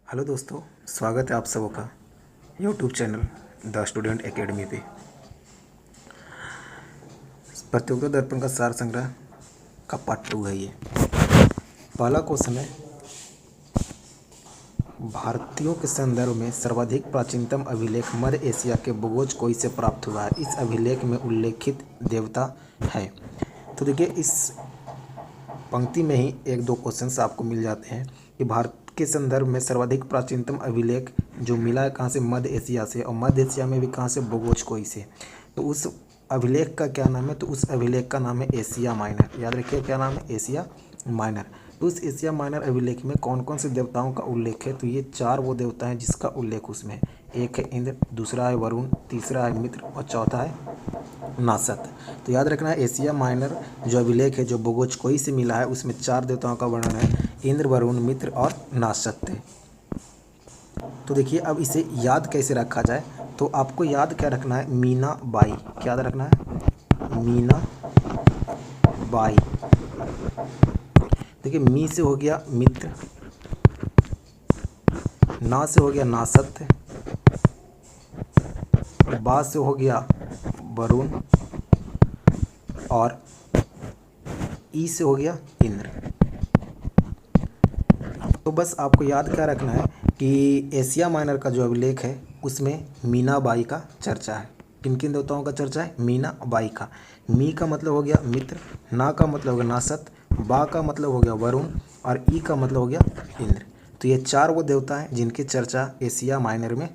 Hello दोस्तों, स्वागत है आप सबों का YouTube channel the student academy पे। प्रतियोगिता दर्पण का सार संग्रह का पार्ट 2 है ये। पहला क्वेश्चन है, भारतीयों के संदर्भ में सर्वाधिक प्राचीनतम अभिलेख मध्य एशिया के बोगोज से प्राप्त हुआ है। इस अभिलेख में उल्लेखित देवता है। तो देखिए, इस पंक्ति में ही एक दो क्वेश्चंस आपको मिल जाते हैं कि भारत के संदर्भ में सर्वाधिक प्राचीनतम अभिलेख जो मिला है कहाँ से, मध्य एशिया से, और मध्य एशिया में भी कहाँ से, बोगोज से। तो उस अभिलेख का क्या नाम है? तो उस अभिलेख का नाम है एशिया माइनर। याद रखिए क्या नाम है? Asia minor. तो उस एशिया माइनर अभिलेख में कौन कौन से देवताओं का उल्लेख है? तो ये चार वो देवता हैं जिसका उल्लेख उसमें है। एक है इंद्र, दूसरा है वरुण, तीसरा है मित्र और चौथा है नासत। तो याद रखना है, एशिया माइनर जो अभिलेख है जो बोगोज से मिला है उसमें चार देवताओं का वर्णन है, इंद्र, वरुण, मित्र और नासत। तो देखिए, अब इसे याद कैसे रखा जाए? तो आपको याद क्या रखना है? मीना बाई। क्या याद रखना है? मीना बाई। देखिए, मी से हो गया मित्र, ना से हो गया नासत, बा से हो गया वरुण और ई से हो गया इंद्र। तो बस आपको याद क्या रखना है कि एशिया माइनर का जो अभिलेख है उसमें मीना बाई का चर्चा है। किन किन देवताओं का चर्चा है? मीना बाई का। मी का मतलब हो गया मित्र, ना का मतलब हो गया नासत, बा का मतलब हो गया वरुण और ई का मतलब हो गया इंद्र। तो ये चार वो देवता हैं जिनकी चर्चा एशिया माइनर में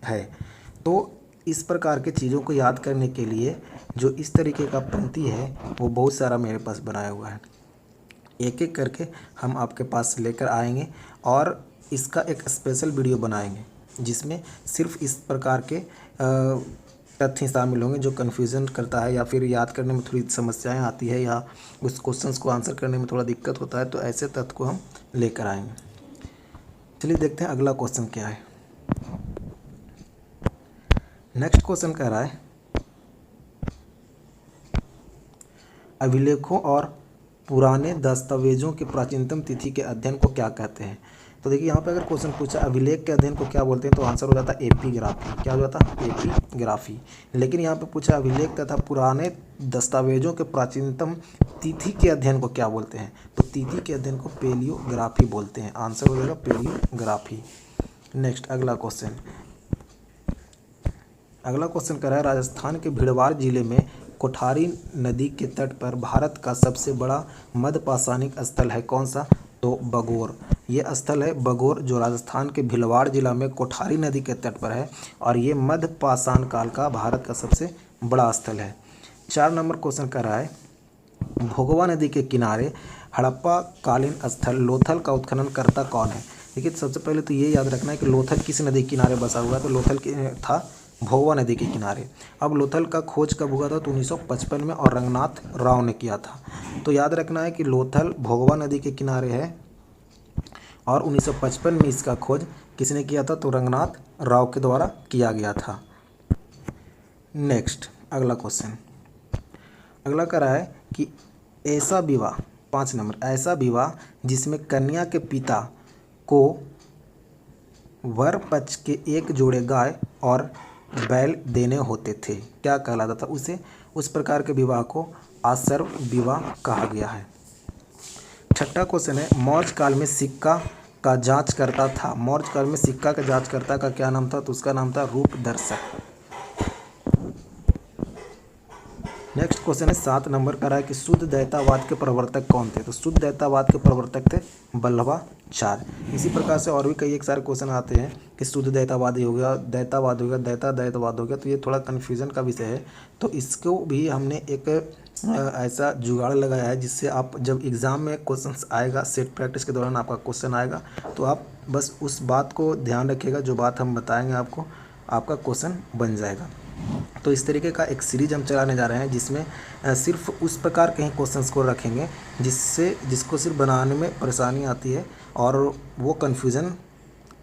है। तो इस प्रकार के चीज़ों को याद करने के लिए जो इस तरीके का पंक्ति है वो बहुत सारा मेरे पास बनाया हुआ है। एक एक करके हम आपके पास लेकर आएंगे और इसका एक स्पेशल वीडियो बनाएंगे जिसमें सिर्फ इस प्रकार के तथ्य शामिल होंगे जो कन्फ्यूज़न करता है या फिर याद करने में थोड़ी समस्याएं आती है या उस क्वेश्चंस को आंसर करने में थोड़ा दिक्कत होता है। तो ऐसे तथ्य को हम लेकर आएंगे। चलिए देखते हैं अगला क्वेश्चन क्या है। नेक्स्ट क्वेश्चन कह रहा है, अभिलेखों और पुराने दस्तावेजों के प्राचीनतम तिथि के अध्ययन को क्या कहते हैं? तो देखिए, यहाँ पे अगर क्वेश्चन पूछा अभिलेख के अध्ययन को क्या बोलते हैं तो आंसर हो जाता है एपिग्राफी। क्या हो जाता है? एपिग्राफी। लेकिन यहाँ पे पूछा अभिलेख तथा पुराने दस्तावेजों के प्राचीनतम तिथि के अध्ययन को क्या बोलते हैं? तो तिथि के अध्ययन को पेलियोग्राफी बोलते हैं। आंसर हो जाएगा पेलियोग्राफी। नेक्स्ट अगला क्वेश्चन कर रहा है, राजस्थान के भिड़वार जिले में कोठारी नदी के तट पर भारत का सबसे बड़ा मध्यपाषाणिक स्थल है कौन सा? तो बगोर। ये स्थल है बगोर जो राजस्थान के भिलवाड़ जिला में कोठारी नदी के तट पर है और ये मध्यपाषाण काल का भारत का सबसे बड़ा स्थल है। 4 नंबर क्वेश्चन कर रहा है, भोगवा नदी के किनारे हड़प्पा कालीन स्थल लोथल का उत्खनन करता कौन है? देखिए, सबसे पहले तो ये याद रखना है कि लोथल किस नदी के किनारे बसा हुआ है? तो लोथल था भोगवा नदी के किनारे। अब लोथल का खोज कब हुआ था? तो 1955 में और रंगनाथ राव ने किया था। तो याद रखना है कि लोथल भोगवा नदी के किनारे है और 1955 में इसका खोज किसने किया था? तो रंगनाथ राव के द्वारा किया गया था। नेक्स्ट अगला क्वेश्चन अगला कह रहा है कि ऐसा विवाह, 5 नंबर, ऐसा विवाह जिसमें कन्या के पिता को वर पक्ष के एक जोड़े गाय और बैल देने होते थे, क्या कहलाता था उसे? उस प्रकार के विवाह को आश्रव विवाह कहा गया है। 6ठा क्वेश्चन है, मौर्य काल में सिक्का का जांच करता था। मौर्य काल में सिक्का का जांचकर्ता का क्या नाम था? तो उसका नाम था रूपदर्शक। नेक्स्ट क्वेश्चन है 7 नंबर का रहा है कि शुद्ध दैतावाद के प्रवर्तक कौन थे? तो शुद्ध दैतावाद के प्रवर्तक थे वल्लभाचार्य। इसी प्रकार से और भी कई एक सारे क्वेश्चन आते हैं कि शुद्ध दैतावादी हो गया, दैतावाद हो गया, दैतावाद हो गया। तो ये थोड़ा कन्फ्यूज़न का विषय है। तो इसको भी हमने एक ऐसा जुगाड़ लगाया है जिससे आप जब एग्ज़ाम में क्वेश्चंस आएगा, सेट प्रैक्टिस के दौरान आपका क्वेश्चन आएगा तो आप बस उस बात को ध्यान रखिएगा, जो बात हम बताएंगे आपको, आपका क्वेश्चन बन जाएगा। तो इस तरीके का एक सीरीज हम चलाने जा रहे हैं जिसमें सिर्फ उस प्रकार के क्वेश्चंस को रखेंगे जिसको सिर्फ बनाने में परेशानी आती है और वो कन्फ्यूज़न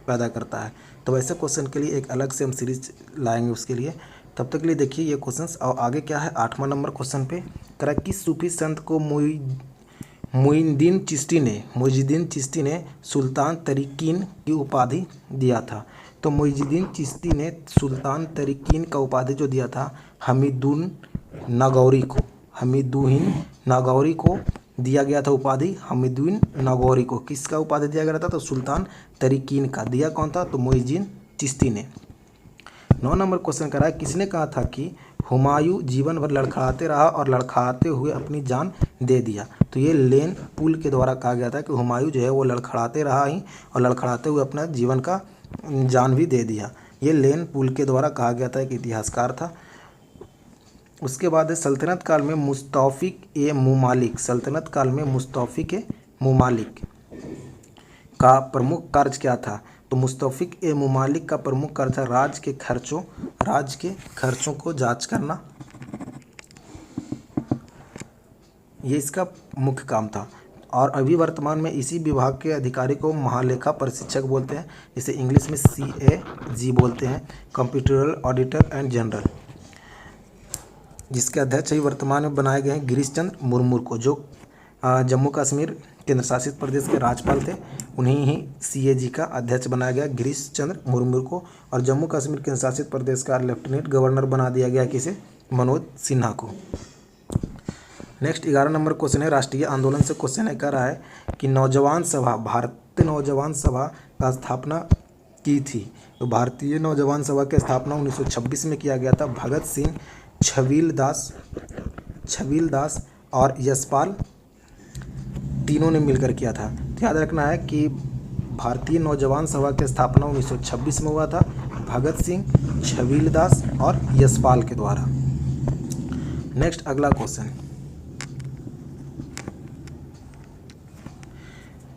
पैदा करता है। तो वैसे क्वेश्चन के लिए एक अलग से हम सीरीज लाएंगे उसके लिए। तब तक के लिए देखिए ये क्वेश्चंस। और आगे क्या है, 8वां नंबर क्वेश्चन पे करा, किस सूफी संत को मुइज़ुद्दीन चिश्ती ने सुल्तान तरीकीन की उपाधि दिया था। तो मुइज़ुद्दीन चिश्ती ने सुल्तान तरीकीन का उपाधि जो दिया था हमीदुन नागौरी को दिया गया था उपाधि हमीदुन नागौरी को। किसका उपाधि दिया गया था? तो सुल्तान तरीकीन का। दिया कौन था? तो मुइज़ुद्दीन चिश्ती ने। 9 नंबर क्वेश्चन करा है, किसने कहा था कि हुमायूं जीवन भर लड़खड़ाते रहा और लड़खड़ाते हुए अपनी जान दे दिया? तो ये लेन पुल के द्वारा कहा गया था कि हुमायूं जो है वो लड़खड़ाते रहा ही और लड़खड़ाते हुए अपना जीवन का जान भी दे दिया। ये लेन पुल के द्वारा कहा गया था, एक इतिहासकार था। उसके बाद सल्तनत काल में मुस्तौफिक ए मुमालिक का प्रमुख कार्य क्या था? तो मुस्तौफिक ए मुमालिक का प्रमुख कार्य था राज्य के खर्चों को जांच करना। ये इसका मुख्य काम था। और अभी वर्तमान में इसी विभाग के अधिकारी को महालेखा परीक्षक बोलते हैं, जिसे इंग्लिश में CAG बोलते हैं, कंप्यूटरल ऑडिटर एंड जनरल, जिसके अध्यक्ष ही वर्तमान में बनाए गए हैं गिरीश चंद्र मुर्मू को, जो जम्मू कश्मीर केंद्र शासित प्रदेश के राज्यपाल थे। उन्हीं ही CAG का अध्यक्ष बनाया गया गिरीश चंद्र मुर्मू को। और जम्मू कश्मीर केंद्र शासित प्रदेश का लेफ्टिनेंट गवर्नर बना दिया गया किसे? मनोज सिन्हा को। नेक्स्ट 11 नंबर क्वेश्चन है, राष्ट्रीय आंदोलन से क्वेश्चन है, कह रहा है कि भारतीय नौजवान सभा का स्थापना की थी। तो भारतीय नौजवान सभा की स्थापना 1926 में किया गया था। भगत सिंह, छबील दास और यशपाल तीनों ने मिलकर किया था। तो याद रखना है कि भारतीय नौजवान सभा की स्थापना 1926 में हुआ था, भगत सिंह, छबील दास और यशपाल के द्वारा। नेक्स्ट अगला क्वेश्चन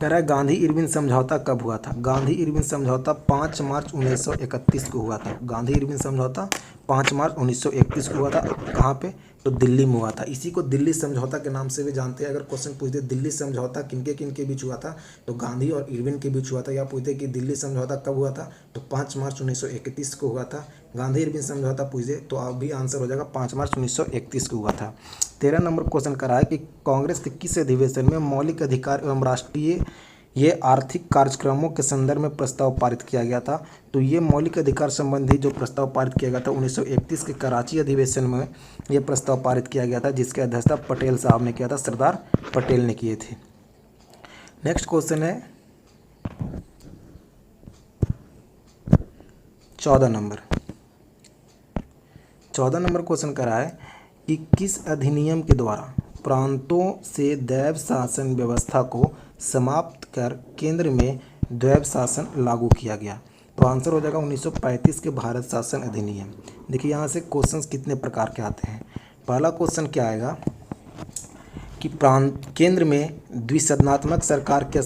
कह रहा है, गांधी इरविन समझौता कब हुआ था? गांधी इरविन समझौता 5 मार्च 1931 को हुआ था। गांधी इरविन समझौता 5 मार्च 1931 को हुआ था। कहाँ पे? तो दिल्ली में हुआ था। इसी को दिल्ली समझौता के नाम से भी जानते हैं। अगर क्वेश्चन पूछते दिल्ली समझौता किनके बीच हुआ था, तो गांधी और इरविन के बीच हुआ था। या पूछते कि दिल्ली समझौता कब हुआ था, तो 5 मार्च 1931 को हुआ था। गांधी इरविन समझौता पूछते तो आप भी आंसर हो जाएगा 5 मार्च 1931 को हुआ था। 13 नंबर क्वेश्चन करा है कि कांग्रेस के किस अधिवेशन में मौलिक अधिकार एवं राष्ट्रीय ये आर्थिक कार्यक्रमों के संदर्भ में प्रस्ताव पारित किया गया था? तो ये मौलिक अधिकार संबंधी जो प्रस्ताव पारित किया गया था 1931 के कराची अधिवेशन में ये प्रस्ताव पारित किया गया था, जिसके अध्यक्षता पटेल साहब ने किया था, सरदार पटेल ने किए थे। नेक्स्ट क्वेश्चन है 14 नंबर क्वेश्चन करा है कि किस अधिनियम के द्वारा प्रांतों से दैव शासन व्यवस्था को समाप्त कर केंद्र में दैव शासन लागू किया गया? तो आंसर हो जाएगा 1935 के भारत शासन अधिनियम। देखिए यहाँ से क्वेश्चंस कितने प्रकार के आते हैं। पहला क्वेश्चन क्या आएगा कि केंद्र में द्विसदनात्मक सरकार की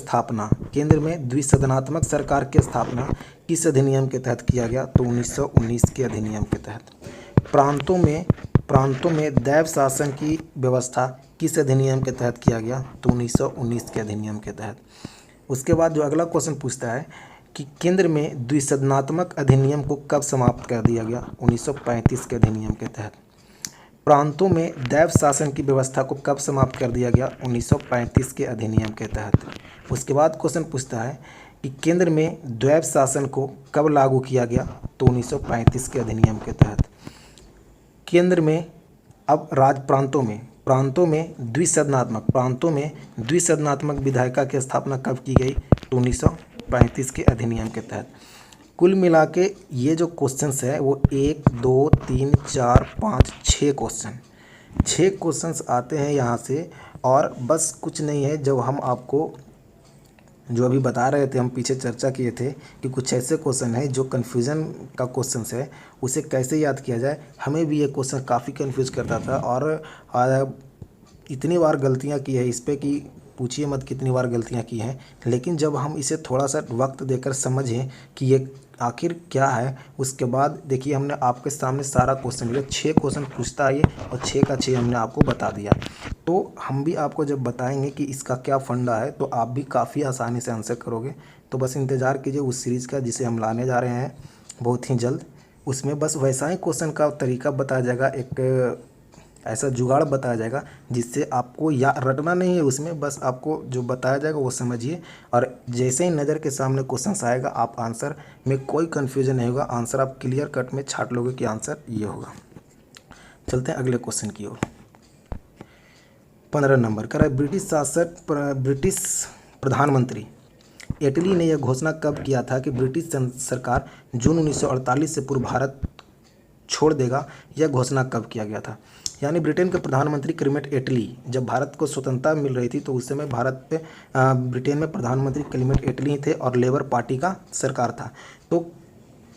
स्थापना किस अधिनियम के तहत किया गया? तो 1919 के अधिनियम के तहत। प्रांतों में दैव शासन की व्यवस्था किस अधिनियम के तहत किया गया? तो 1919 के अधिनियम के तहत। उसके बाद जो अगला क्वेश्चन पूछता है कि केंद्र में द्विसदनात्मक अधिनियम को कब समाप्त कर दिया गया? 1935 के अधिनियम के तहत। प्रांतों में दैव शासन की व्यवस्था को कब समाप्त कर दिया गया? 1935 के अधिनियम के तहत। उसके बाद क्वेश्चन पूछता है कि केंद्र में दैव शासन को कब लागू किया गया? तो 1935 के अधिनियम के तहत। केंद्र में अब प्रांतों में द्विसदनात्मक विधायिका की स्थापना कब की गई? तो 1935 के अधिनियम के तहत। कुल मिला के ये जो क्वेश्चंस है वो 1 2 3 4 5 6 क्वेश्चंस आते हैं यहाँ से। और बस कुछ नहीं है, जब हम आपको जो अभी बता रहे थे, हम पीछे चर्चा किए थे कि कुछ ऐसे क्वेश्चन है जो कन्फ्यूज़न का क्वेश्चन है, उसे कैसे याद किया जाए। हमें भी ये क्वेश्चन काफ़ी कन्फ्यूज़ करता था और इतनी बार गलतियाँ की है इस पर कि पूछिए मत कितनी बार गलतियाँ की हैं। लेकिन जब हम इसे थोड़ा सा वक्त देकर समझें कि ये आखिर क्या है, उसके बाद देखिए हमने आपके सामने सारा क्वेश्चन लिया। 6 क्वेश्चन पूछता है ये, और 6 का 6 हमने आपको बता दिया। तो हम भी आपको जब बताएंगे कि इसका क्या फंडा है, तो आप भी काफ़ी आसानी से आंसर करोगे। तो बस इंतज़ार कीजिए उस सीरीज़ का जिसे हम लाने जा रहे हैं बहुत ही जल्द। उसमें बस वैसा ही क्वेश्चन का तरीका बताया जाएगा, एक ऐसा जुगाड़ बताया जाएगा जिससे आपको या रटना नहीं है उसमें, बस आपको जो बताया जाएगा वो समझिए, और जैसे ही नज़र के सामने क्वेश्चन आएगा आप आंसर में कोई कन्फ्यूजन नहीं होगा, आंसर आप क्लियर कट में छाट लोगे कि आंसर ये होगा। चलते हैं अगले क्वेश्चन की ओर। 15 नंबर कह रहा है ब्रिटिश प्रधानमंत्री एटली ने यह घोषणा कब किया था कि ब्रिटिश सरकार जून 1948 से पूर्व भारत छोड़ देगा? यह घोषणा कब किया गया था? यानी ब्रिटेन के प्रधानमंत्री क्लेमेंट एटली, जब भारत को स्वतंत्रता मिल रही थी तो उस समय ब्रिटेन में प्रधानमंत्री क्लेमेंट एटली थे और लेबर पार्टी का सरकार था। तो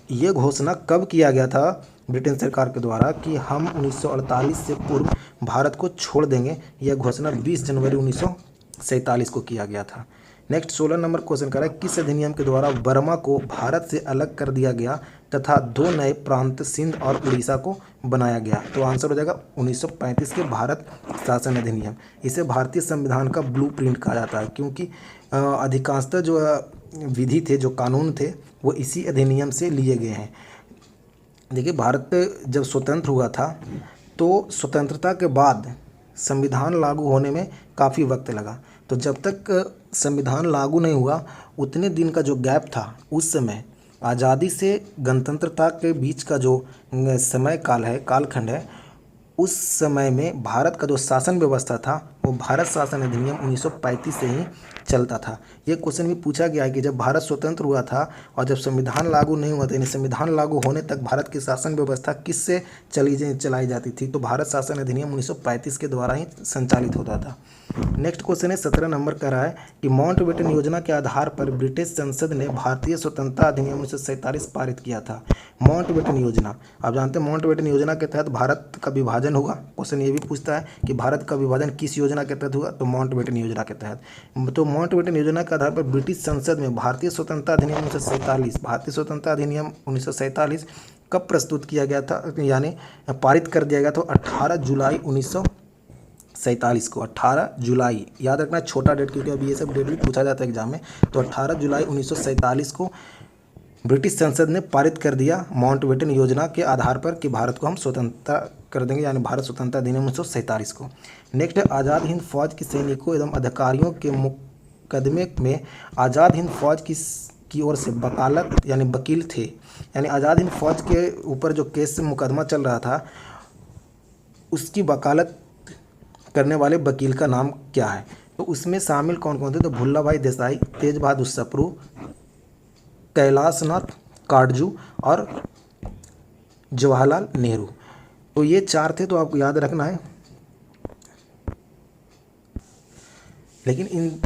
ये घोषणा कब किया गया था ब्रिटेन सरकार के द्वारा कि हम 1948 से पूर्व भारत को छोड़ देंगे? यह घोषणा 20 जनवरी 1947 को किया गया था। नेक्स्ट 16 नंबर क्वेश्चन कर रहा है किस अधिनियम के द्वारा बर्मा को भारत से अलग कर दिया गया तथा 2 नए प्रांत सिंध और उड़ीसा को बनाया गया? तो आंसर हो जाएगा 1935 के भारत शासन अधिनियम। इसे भारतीय संविधान का ब्लूप्रिंट कहा जाता है क्योंकि अधिकांशतः जो विधि थे, जो कानून थे, वो इसी अधिनियम से लिए गए हैं। देखिए, भारत जब स्वतंत्र हुआ था तो स्वतंत्रता के बाद संविधान लागू होने में काफ़ी वक्त लगा। तो जब तक संविधान लागू नहीं हुआ उतने दिन का जो गैप था, उस समय आज़ादी से गणतंत्रता के बीच का जो समय काल है, कालखंड है, उस समय में भारत का जो शासन व्यवस्था था वो भारत शासन अधिनियम 1935 से ही चलता था। ये क्वेश्चन भी पूछा गया है कि जब भारत स्वतंत्र हुआ था और जब संविधान लागू नहीं हुआ था, यानी संविधान लागू होने तक भारत की शासन व्यवस्था किससे चलाई जाती थी? तो भारत शासन अधिनियम 1935 के द्वारा ही संचालित होता था। नेक्स्ट क्वेश्चन है 17 नंबर का रहा है कि माउंटबेटन योजना के आधार पर ब्रिटिश संसद ने भारतीय स्वतंत्रता अधिनियम 1947 पारित किया था। माउंटबेटन योजना, आप जानते हैं माउंटबेटन योजना के तहत भारत का विभाजन होगा। क्वेश्चन ये भी पूछता है कि भारत का विभाजन किस योजना के तहत हुआ? तो माउंटबेटन योजना के तहत। तो माउंटबेटन योजना के आधार पर ब्रिटिश संसद में भारतीय स्वतंत्रता अधिनियम 1947, भारतीय स्वतंत्रता अधिनियम 1947 कब प्रस्तुत किया गया था, यानी पारित कर दिया गया? तो 18 जुलाई 1947 को। 18 जुलाई याद रखना, छोटा डेट, क्योंकि अभी ये सब डेट भी पूछा जाता है एग्जाम में। तो 18 जुलाई 1947 को ब्रिटिश संसद ने पारित कर दिया माउंटबेटन योजना के आधार पर कि भारत को हम स्वतंत्रता कर देंगे, यानी भारत स्वतंत्रता अधिनियम 1947 को। नेक्स्ट, आज़ाद हिंद फौज के सैनिकों एवं अधिकारियों के मुकदमे में आज़ाद हिंद फौज की ओर से वकालत यानी वकील थे, यानी आज़ाद हिंद फौज के ऊपर जो केस मुकदमा चल रहा था उसकी वकालत करने वाले वकील का नाम क्या है? तो उसमें शामिल कौन कौन थे? तो भुल्ला भाई देसाई, तेज बहादुर सप्रू, कैलाशनाथ काटजू और जवाहरलाल नेहरू। तो ये 4 थे, तो आपको याद रखना है। लेकिन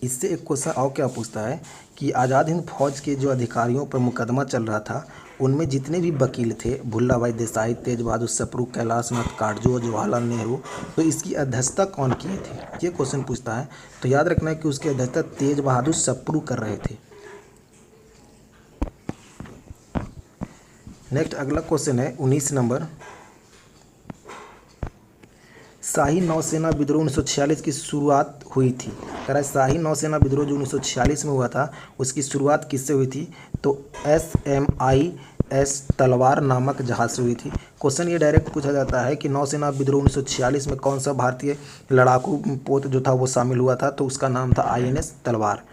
इससे एक क्वेश्चन और क्या पूछता है कि आज़ाद हिंद फौज के जो अधिकारियों पर मुकदमा चल रहा था उनमें जितने भी वकील थे, भुल्ला भाई देसाई, तेज बहादुर सप्रू, कैलाशनाथ काटजू और जवाहरलाल नेहरू, तो इसकी अध्यक्षता कौन किए थे? ये क्वेश्चन पूछता है। तो याद रखना है कि उसकी अध्यक्षता तेज बहादुर सप्रू कर रहे थे। नेक्स्ट अगला क्वेश्चन है 19 नंबर, शाही नौसेना विद्रोह 1946 की शुरुआत हुई थी। कह रहा है शाही नौसेना विद्रोह जो 1946 में हुआ था उसकी शुरुआत किससे हुई थी? तो SMIS तलवार नामक जहाज से हुई थी। क्वेश्चन ये डायरेक्ट पूछा जाता है कि नौसेना विद्रोह 1946 में कौन सा भारतीय लड़ाकू पोत जो था वो शामिल हुआ था? तो उसका नाम था INS तलवार।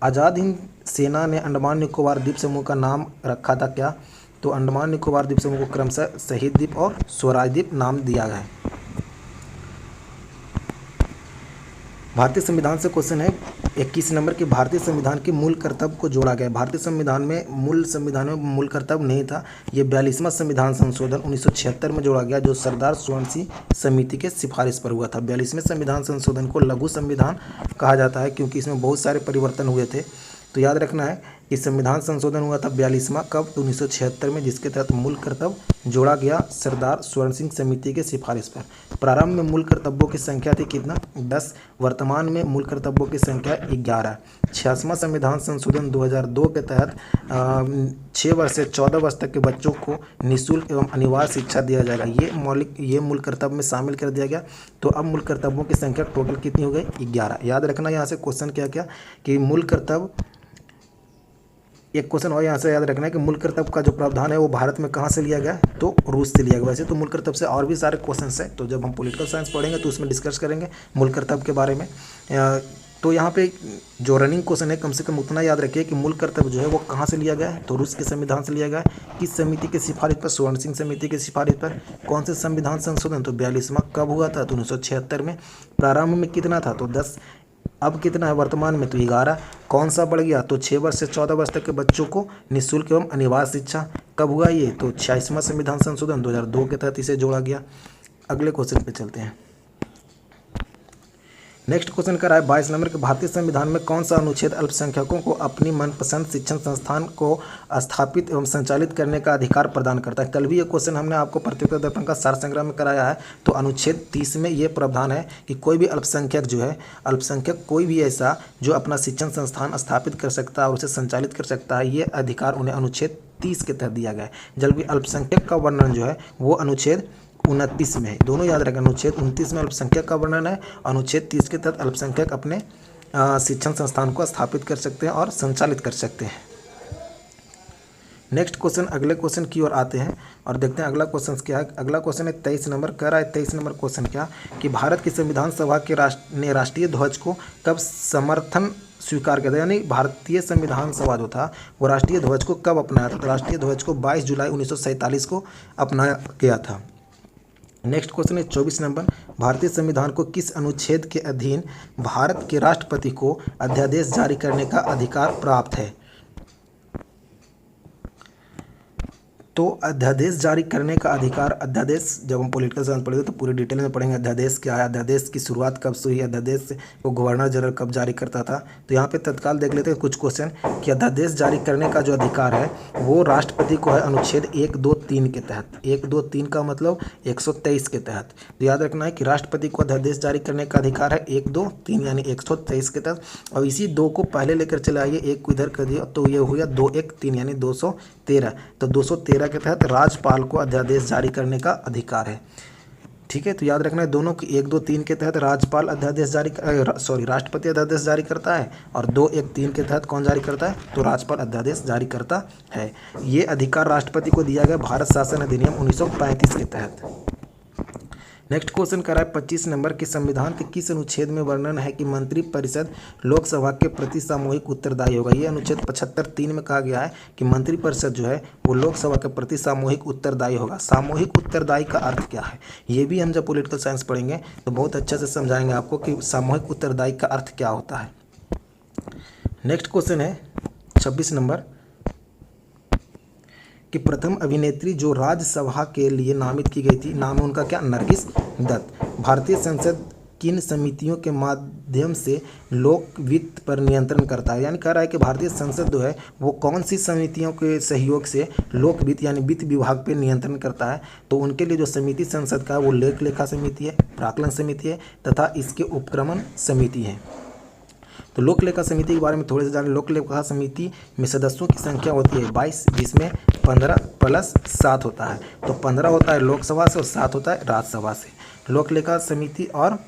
आज़ाद हिंद सेना ने अंडमान निकोबार द्वीप समूह का नाम रखा था क्या? तो अंडमान निकोबार द्वीप समूह को क्रमशः शहीद द्वीप और स्वराज द्वीप नाम दिया गया है। भारतीय संविधान से क्वेश्चन है 21 नंबर के भारतीय संविधान के मूल कर्तव्य को जोड़ा गया। भारतीय संविधान में मूल कर्तव्य नहीं था, ये 42वां संविधान संशोधन 1976 में जोड़ा गया जो सरदार स्वर्ण सिंह समिति के सिफारिश पर हुआ था। 42वें संविधान संशोधन को लघु संविधान कहा जाता है क्योंकि इसमें बहुत सारे परिवर्तन हुए थे। तो याद रखना है कि संविधान संशोधन हुआ था 42वां कब? तो 1976 में, जिसके तहत मूल कर्तव्य जोड़ा गया सरदार स्वर्ण सिंह समिति के सिफारिश पर। प्रारंभ में मूल कर्तव्यों की संख्या थी कितना? 10। वर्तमान में मूल कर्तव्यों की संख्या 11। 66वां संविधान संशोधन 2002 के तहत 6 वर्ष से 14 वर्ष तक के बच्चों को निःशुल्क एवं अनिवार्य शिक्षा दिया जाएगा। ये मूल कर्तव्य में शामिल कर दिया गया। तो अब मूल कर्तव्यों की संख्या टोटल कितनी हो गई? 11। याद रखना यहाँ से क्वेश्चन क्या क्या कि मूल कर्तव्य एक क्वेश्चन और यहाँ से याद रखना है कि मूल कर्तव्य का जो प्रावधान है वो भारत में कहाँ से लिया गया है, तो रूस से लिया गया। वैसे तो मूल कर्तव्य से और भी सारे क्वेश्चंस हैं, तो जब हम पॉलिटिकल साइंस पढ़ेंगे तो उसमें डिस्कस करेंगे मूल कर्तव्य के बारे में। तो यहाँ पे जो रनिंग क्वेश्चन है कम से कम उतना याद रखिए कि मूल कर्तव्य जो है वो कहाँ से लिया गया है, तो रूस के संविधान से लिया गया है। किस समिति की सिफारिश पर, स्वर्ण सिंह समिति की सिफारिश पर। कौन से संविधान संशोधन, तो 42वां। कब हुआ था, तो 1976 में। प्रारंभ में कितना था, तो 10। अब कितना है वर्तमान में, तो 11। कौन सा बढ़ गया, तो 6 वर्ष से 14 वर्ष तक के बच्चों को निःशुल्क एवं अनिवार्य शिक्षा। कब हुआ ये, तो 86वां संविधान संशोधन 2002 के तहत इसे जोड़ा गया। अगले क्वेश्चन पे चलते हैं। नेक्स्ट क्वेश्चन कर रहा है 22 नंबर के, भारतीय संविधान में कौन सा अनुच्छेद अल्पसंख्यकों को अपनी मनपसंद शिक्षण संस्थान को स्थापित एवं संचालित करने का अधिकार प्रदान करता है। कल भी ये क्वेश्चन हमने आपको प्रतियोगिता दर्पण का सार संग्रह में कराया है। तो अनुच्छेद 30 में ये प्रावधान है कि कोई भी अल्पसंख्यक जो है, अल्पसंख्यक कोई भी ऐसा जो अपना शिक्षण संस्थान स्थापित कर सकता है और उसे संचालित कर सकता है, ये अधिकार उन्हें अनुच्छेद 30 के तहत दिया गया है। जबकि अल्पसंख्यक का वर्णन जो है वो अनुच्छेद 29 में है। दोनों याद रखें, अनुच्छेद 29 में अल्पसंख्यक का वर्णन है, अनुच्छेद 30 के तहत अल्पसंख्यक अपने शिक्षण संस्थान को स्थापित कर सकते हैं और संचालित कर सकते हैं। नेक्स्ट क्वेश्चन, अगले क्वेश्चन की ओर आते हैं और देखते हैं अगला क्वेश्चन क्या है। अगला क्वेश्चन है 23 नंबर। कह रहा है 23 नंबर क्वेश्चन क्या कि भारत की संविधान सभा के राष्ट्रीय ध्वज को कब समर्थन स्वीकार किया था, यानी भारतीय संविधान सभा जो था वो राष्ट्रीय ध्वज को कब अपनाया था। तो राष्ट्रीय ध्वज को 22 जुलाई 1947 को अपनाया गया था। नेक्स्ट क्वेश्चन है 24 नंबर, भारतीय संविधान को किस अनुच्छेद के अधीन भारत के राष्ट्रपति को अध्यादेश जारी करने का अधिकार प्राप्त है। तो अध्यादेश जारी करने का अधिकार, अध्यादेश जब हम पॉलिटिकल साइंस पढ़ेंगे तो पूरी डिटेल में पढ़ेंगे अध्यादेश क्या है, अध्यादेश की शुरुआत कब से हुई, अध्यादेश को गवर्नर जनरल कब जारी करता था। तो यहाँ पे तत्काल देख लेते हैं कुछ क्वेश्चन कि अध्यादेश जारी करने का जो अधिकार है वो राष्ट्रपति को है अनुच्छेद 1, 2, 3 के तहत। 1, 2, 3 का मतलब 123 के तहत। तो याद रखना है कि राष्ट्रपति को अध्यादेश जारी करने का अधिकार है 1, 2, 3 यानी 123 के तहत। और इसी 2 को पहले लेकर चले आइए, 1 को इधर कर दिया तो ये हो गया 2, 1, 3 यानी 213। तो 213 के तहत राज्यपाल को अध्यादेश जारी करने का अधिकार है। ठीक है, तो याद रखना है दोनों की 1, 2, 3 के तहत राज्यपाल अध्यादेश राष्ट्रपति अध्यादेश जारी करता है और 2, 1, 3 के तहत कौन जारी करता है, तो राज्यपाल अध्यादेश जारी करता है। ये अधिकार राष्ट्रपति को दिया गया भारत शासन अधिनियम 1935 के तहत। नेक्स्ट क्वेश्चन कर रहा है 25 नंबर के, संविधान के किस अनुच्छेद में वर्णन है कि मंत्रिपरिषद लोकसभा के प्रति सामूहिक उत्तरदायी होगा। ये अनुच्छेद 75(3) में कहा गया है कि मंत्रिपरिषद जो है वो लोकसभा के प्रति सामूहिक उत्तरदायी होगा। सामूहिक उत्तरदायी का अर्थ क्या है, ये भी हम जब पॉलिटिकल साइंस पढ़ेंगे तो बहुत अच्छे से समझाएंगे आपको कि सामूहिक उत्तरदायी का अर्थ क्या होता है। नेक्स्ट क्वेश्चन है 26 नंबर कि प्रथम अभिनेत्री जो राज्यसभा के लिए नामित की गई थी, नाम है उनका क्या, नरगिस दत्त। भारतीय संसद किन समितियों के माध्यम से लोक वित्त पर नियंत्रण करता है, यानी कह रहा है कि भारतीय संसद जो है वो कौन सी समितियों के सहयोग से लोक वित्त यानी वित्त विभाग पे नियंत्रण करता है। तो उनके लिए जो समिति संसद का है वो लेख लेखा समिति है, प्राक्कलन समिति है तथा इसके उपक्रमण समिति है। तो लोक लेखा समिति के बारे में थोड़े से जाने। लोक लेखा समिति में सदस्यों की संख्या होती है 22, जिसमें 15 + 7 होता है। तो 15 होता है लोकसभा से और 7 होता है राज्यसभा से। लोक लेखा समिति और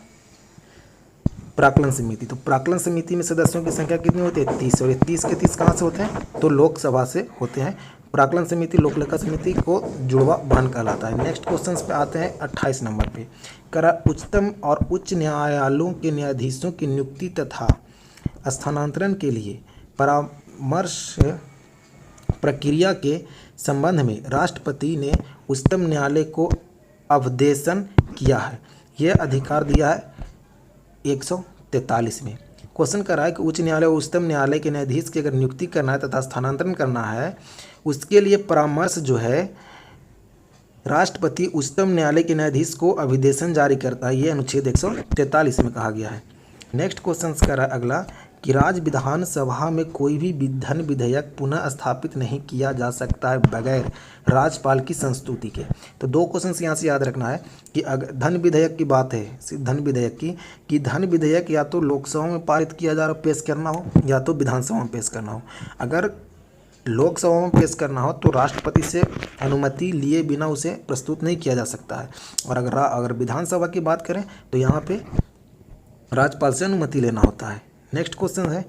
प्राक्कलन समिति, तो प्राक्कलन समिति में सदस्यों की संख्या कितनी होती है, 30, और 30 के 30 कहाँ से होते हैं, तो लोकसभा से होते हैं। प्राक्कलन समिति लोक लेखा समिति को जुड़वा बहन कहलाता है। नेक्स्ट क्वेश्चन पे आते हैं 28 नंबर पे। करा उच्चतम और उच्च न्यायालयों के न्यायाधीशों की नियुक्ति तथा स्थानांतरण के लिए परामर्श प्रक्रिया के संबंध में राष्ट्रपति ने उच्चतम न्यायालय को अवदेशन किया है। यह अधिकार दिया है 143 में। क्वेश्चन कर रहा है कि उच्च न्यायालय और उच्चतम न्यायालय के न्यायाधीश की अगर नियुक्ति करना है तथा स्थानांतरण करना है, उसके लिए परामर्श जो है राष्ट्रपति उच्चतम न्यायालय के न्यायाधीश को अभिदेशन जारी करता है। ये अनुच्छेद 143 में कहा गया है। नेक्स्ट क्वेश्चन कर रहा है अगला कि राज्य विधानसभा में कोई भी धन विधेयक पुनः स्थापित नहीं किया जा सकता है बगैर राज्यपाल की संस्तुति के। तो 2 क्वेश्चन यहाँ से याद रखना है कि अगर धन विधेयक की बात है, धन विधेयक की कि धन विधेयक या तो लोकसभा में पारित किया जा रहा पेश करना हो या तो विधानसभा में पेश करना हो। अगर लोकसभा में पेश करना हो तो राष्ट्रपति से अनुमति लिए बिना उसे प्रस्तुत नहीं किया जा सकता है, और अगर विधानसभा की बात करें तो यहाँ पे राज्यपाल से अनुमति लेना होता है। नेक्स्ट क्वेश्चन है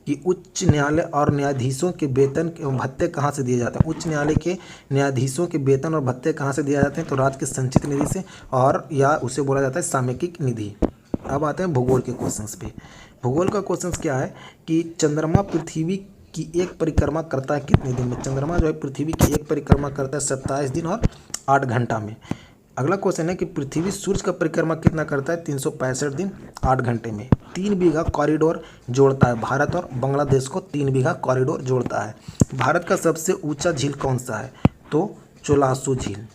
कि उच्च न्यायालय और न्यायाधीशों के वेतन एवं भत्ते कहाँ से दिए जाते हैं। उच्च न्यायालय के न्यायाधीशों के वेतन और भत्ते कहाँ से दिए जाते हैं, तो राज्य के संचित निधि से, और या उसे बोला जाता है सामयिक निधि। अब आते हैं भूगोल के क्वेश्चंस पे। भूगोल का क्वेश्चंस क्या है कि चंद्रमा पृथ्वी की एक परिक्रमा करता है कितने दिन में। चंद्रमा जो है पृथ्वी की एक परिक्रमा करता है 27 दिन और 8 घंटा में। अगला क्वेश्चन है कि पृथ्वी सूर्य का परिक्रमा कितना करता है, 365 दिन 8 घंटे में। 3 बीघा कॉरिडोर जोड़ता है भारत और बांग्लादेश को, 3 बीघा कॉरिडोर जोड़ता है। भारत का सबसे ऊंचा झील कौन सा है, तो चोलासू झील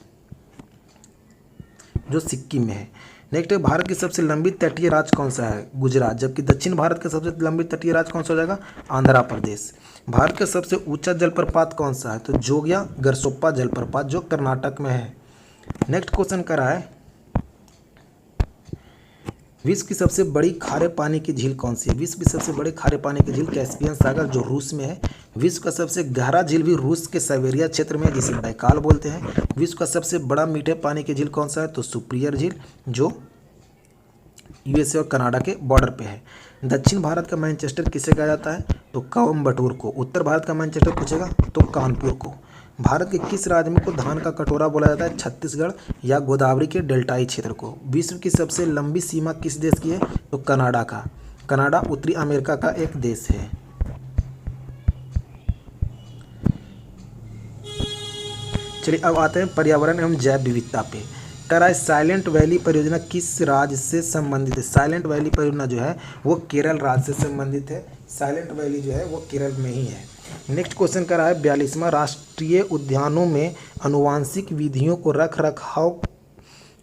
जो सिक्किम में है। नेक्स्ट है भारत की सबसे लंबी तटीय राज्य कौन सा है, गुजरात। जबकि दक्षिण भारत का सबसे लंबी तटीय राज्य कौन सा हो जाएगा, आंध्र प्रदेश। भारत का सबसे ऊंचा जलप्रपात कौन सा है, तो जोगिया गरसोप्पा जलप्रपात जो कर्नाटक में है। नेक्स्ट क्वेश्चन कर रहा है विश्व की सबसे बड़ी खारे पानी की झील कौन सी है। विश्व की सबसे बड़ी खारे पानी की झील कैस्पियन सागर जो रूस में है। विश्व का सबसे गहरा झील भी रूस के साइबेरिया क्षेत्र में है जिसे बैकाल बोलते हैं। विश्व का सबसे बड़ा मीठे पानी की झील कौन सा है, तो सुपिरियर झील जो यूएसए और कनाडा के बॉर्डर पे है। दक्षिण भारत का मैनचेस्टर किसे कहा जाता है, तो कोयम्बटूर को। उत्तर भारत का मैनचेस्टर पूछेगा तो कानपुर को। भारत के किस राज्य में को धान का कटोरा बोला जाता है, छत्तीसगढ़ या गोदावरी के डेल्टाई क्षेत्र को। विश्व की सबसे लंबी सीमा किस देश की है, तो कनाडा का। कनाडा उत्तरी अमेरिका का एक देश है। चलिए अब आते हैं पर्यावरण एवं जैव विविधता पे। कह रहा है साइलेंट वैली परियोजना किस राज्य से संबंधित है। साइलेंट वैली परियोजना जो है वो केरल राज्य से संबंधित है। साइलेंट वैली जो है वो केरल में ही है। नेक्स्ट क्वेश्चन कर रहा है 42वां राष्ट्रीय उद्यानों में अनुवांशिक विधियों को रख रखाव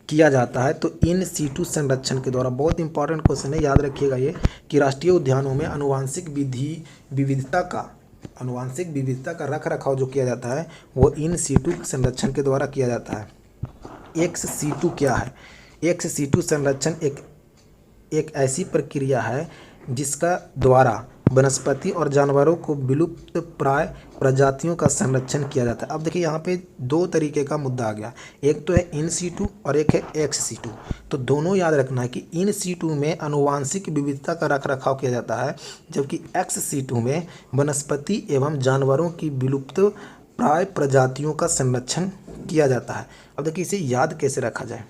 किया जाता है तो इन सीटू संरक्षण के द्वारा। बहुत इंपॉर्टेंट क्वेश्चन है, याद रखिएगा ये कि राष्ट्रीय उद्यानों में अनुवांशिक विविधता का रख रखाव जो किया जाता है वो इन सीटू संरक्षण के द्वारा किया जाता है। एक्स सीटू क्या है, एक्स सीटू संरक्षण एक ऐसी प्रक्रिया है जिसका द्वारा वनस्पति और जानवरों को विलुप्त प्राय प्रजातियों का संरक्षण किया जाता है। अब देखिए यहाँ पे 2 तरीके का मुद्दा आ गया, एक तो है इन सीटू और एक है एक्स सीटू। तो दोनों याद रखना है कि इन सीटू में अनुवांशिक विविधता का रख रखाव किया जाता है जबकि एक्स सीटू में वनस्पति एवं जानवरों की विलुप्त प्राय प्रजातियों का संरक्षण किया जाता है। अब देखिए इसे याद कैसे रखा जाए।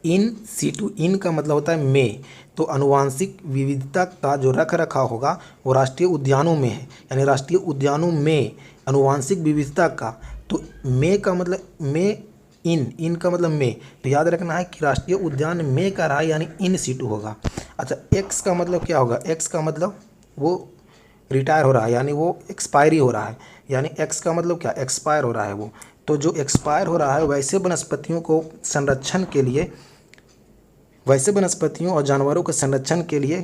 इन सीटू, इन का मतलब होता है में, तो अनुवांशिक विविधता का जो रख रखाव होगा वो राष्ट्रीय उद्यानों में है, यानी राष्ट्रीय उद्यानों में अनुवांशिक विविधता का, तो में का मतलब में, इन का मतलब में, तो याद रखना है कि राष्ट्रीय उद्यान में का रहा है यानी इन सीटू होगा। अच्छा एक्स का मतलब क्या होगा, एक्स का मतलब वो रिटायर हो रहा है यानी वो एक्सपायरी हो रहा है, यानी एक्स का मतलब क्या, एक्सपायर हो रहा है वो। तो जो एक्सपायर हो रहा है वैसे वनस्पतियों को संरक्षण के लिए, वैसे वनस्पतियों और जानवरों के संरक्षण के लिए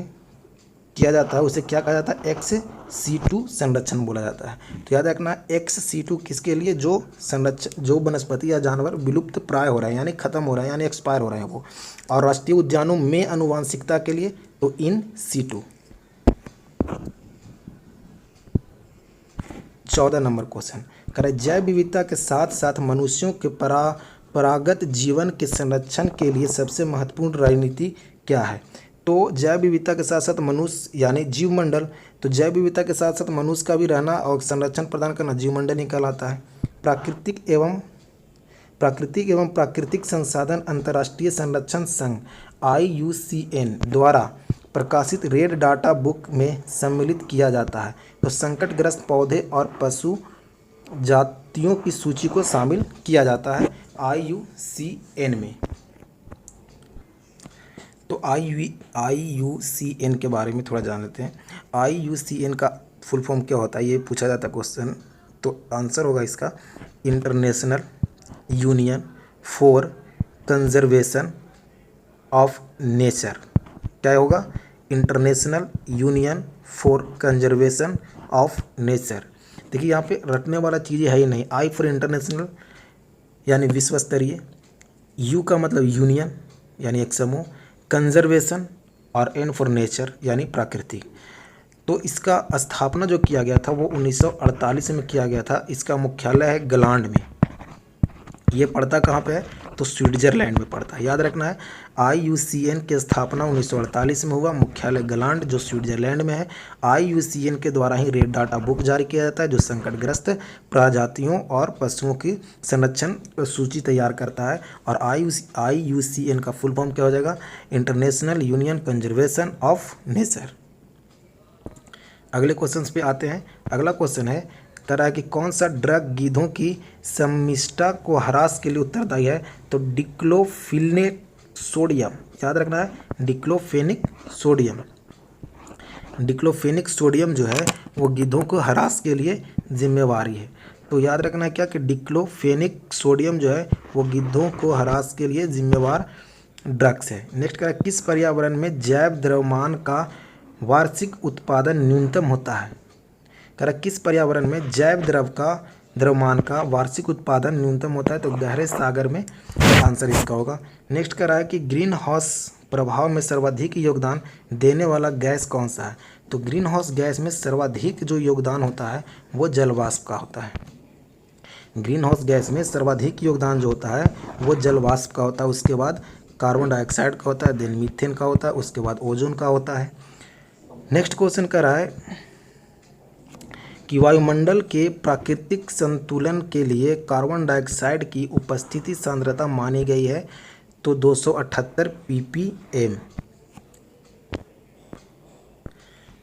किया जाता है, उसे क्या कहा जाता है, एक्स सीटू संरक्षण बोला जाता है। तो याद रखना एक्स सीटू किसके लिए, जो वनस्पति या जानवर विलुप्त प्राय हो रहे हैं यानी खत्म हो रहे हैं यानी एक्सपायर हो रहे हैं वो, और राष्ट्रीय उद्यानों में अनुवांशिकता के लिए तो इन सीटू। 14 नंबर क्वेश्चन करें जैव विविधता के साथ साथ मनुष्यों के परागत जीवन के संरक्षण के लिए सबसे महत्वपूर्ण रणनीति क्या है। तो जैव विविधता के साथ साथ मनुष्य यानी जीवमंडल, तो जैव विविधता के साथ साथ मनुष्य का भी रहना और संरक्षण प्रदान करना जीवमंडल ही कहलाता है। प्राकृतिक एवं प्राकृतिक संसाधन अंतर्राष्ट्रीय संरक्षण संघ IUCN द्वारा प्रकाशित रेड डाटा बुक में सम्मिलित किया जाता है। तो संकटग्रस्त पौधे और पशु जातियों की सूची को शामिल किया जाता है IUCN में। तो IUCN के बारे में थोड़ा जान लेते हैं। IUCN का फुल फॉर्म क्या होता है, ये पूछा जाता है क्वेश्चन। तो आंसर होगा इसका international union for conservation of nature. क्या होगा, international union for conservation of nature. देखिए यहाँ पे रटने वाला चीज़ है ही नहीं। आई फॉर इंटरनेशनल यानी विश्व स्तरीय, यू का मतलब यूनियन यानी एक समूह, कंजर्वेशन और एन फॉर नेचर यानी प्राकृतिक। तो इसका स्थापना जो किया गया था वो 1948 में किया गया था। इसका मुख्यालय है गलांड में। ये पड़ता कहाँ पे है, तो स्विट्जरलैंड में पड़ता है, याद रखना है। IUCN की स्थापना 1948 में हुआ, मुख्यालय गलांड जो स्विट्जरलैंड में है। IUCN के द्वारा ही रेड डाटा बुक जारी किया जाता है जो संकटग्रस्त प्रजातियों और पशुओं की संरक्षण सूची तैयार करता है। और IUCN का फुल फॉर्म क्या हो जाएगा? International union conservation of nature. अगले क्वेश्चन पे आते हैं। अगला क्वेश्चन है तरह कि कौन सा ड्रग गीधों की समिष्टता को ह्रास के लिए उत्तरदायी है? तो डिक्लोफिनेक सोडियम, याद रखना है, डिक्लोफेनिक सोडियम। डिक्लोफेनिक सोडियम जो है वो गीधों को ह्रास के लिए जिम्मेवारी है। तो याद रखना है क्या कि डिक्लोफेनिक सोडियम जो है वो गिद्धों को ह्रास के लिए जिम्मेवार ड्रग्स है। नेक्स्ट करें, किस पर्यावरण में जैव द्रव्यमान का वार्षिक उत्पादन न्यूनतम होता है? करें, किस पर्यावरण में जैव द्रव्यमान का वार्षिक उत्पादन न्यूनतम होता है? तो गहरे सागर में आंसर इसका होगा। नेक्स्ट करा है कि ग्रीन हाउस प्रभाव में सर्वाधिक योगदान देने वाला गैस कौन सा है? तो ग्रीन हाउस गैस में सर्वाधिक जो योगदान होता है वो जलवाष्प का होता है। ग्रीन हाउस गैस में सर्वाधिक योगदान जो होता है वो जलवाष्प का होता है, उसके बाद कार्बन डाइऑक्साइड का होता है, देन मीथेन का होता है, उसके बाद ओजोन का होता है। नेक्स्ट क्वेश्चन कर रहा है कि वायुमंडल के प्राकृतिक संतुलन के लिए कार्बन डाइऑक्साइड की उपस्थिति सांद्रता मानी गई है? तो 278 ppm।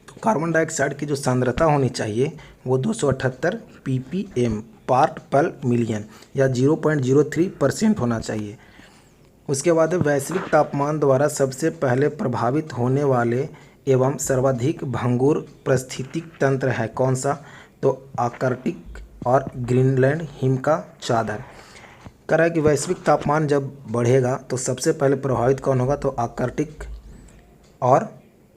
तो कार्बन डाइऑक्साइड की जो सांद्रता होनी चाहिए वो 278 ppm पार्ट पर मिलियन या 0.03% होना चाहिए। उसके बाद वैश्विक तापमान द्वारा सबसे पहले प्रभावित होने वाले एवं सर्वाधिक भंगुर पारिस्थितिक तंत्र है कौन सा? तो आर्कटिक और ग्रीनलैंड हिम का चादर। कह रहा है कि वैश्विक तापमान जब बढ़ेगा तो सबसे पहले प्रभावित कौन होगा? तो आर्कटिक और